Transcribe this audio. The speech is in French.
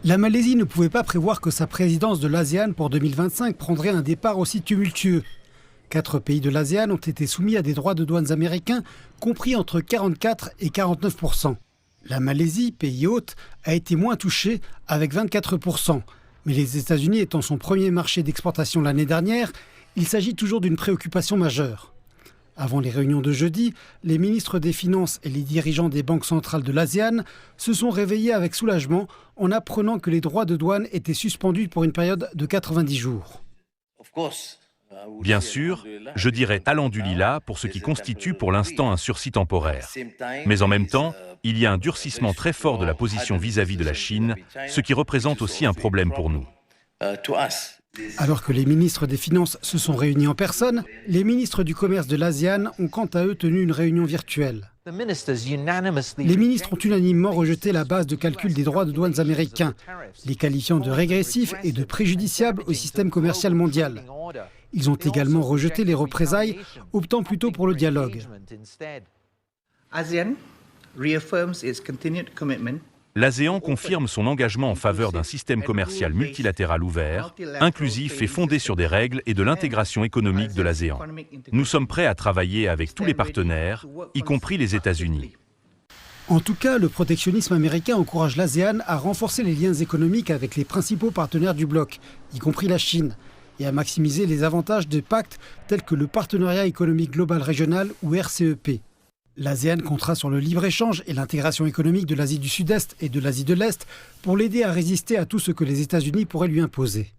La Malaisie ne pouvait pas prévoir que sa présidence de l'ASEAN pour 2025 prendrait un départ aussi tumultueux. 4 pays de l'ASEAN ont été soumis à des droits de douane américains compris entre 44 et 49%. La Malaisie, pays hôte, a été moins touchée avec 24%. Mais les États-Unis étant son premier marché d'exportation l'année dernière, il s'agit toujours d'une préoccupation majeure. Avant les réunions de jeudi, les ministres des Finances et les dirigeants des banques centrales de l'ASEAN se sont réveillés avec soulagement en apprenant que les droits de douane étaient suspendus pour une période de 90 jours. Bien sûr, je dirais alhamdoulilah pour ce qui constitue pour l'instant un sursis temporaire. Mais en même temps, il y a un durcissement très fort de la position vis-à-vis de la Chine, ce qui représente aussi un problème pour nous. Alors que les ministres des Finances se sont réunis en personne, les ministres du commerce de l'ASEAN ont quant à eux tenu une réunion virtuelle. Les ministres ont unanimement rejeté la base de calcul des droits de douane américains, les qualifiant de régressifs et de préjudiciables au système commercial mondial. Ils ont également rejeté les représailles, optant plutôt pour le dialogue. L'ASEAN confirme son engagement en faveur d'un système commercial multilatéral ouvert, inclusif et fondé sur des règles et de l'intégration économique de l'ASEAN. Nous sommes prêts à travailler avec tous les partenaires, y compris les États-Unis. En tout cas, le protectionnisme américain encourage l'ASEAN à renforcer les liens économiques avec les principaux partenaires du bloc, y compris la Chine, et à maximiser les avantages des pactes tels que le Partenariat économique global régional ou RCEP. L'ASEAN comptera sur le libre-échange et l'intégration économique de l'Asie du Sud-Est et de l'Asie de l'Est pour l'aider à résister à tout ce que les États-Unis pourraient lui imposer.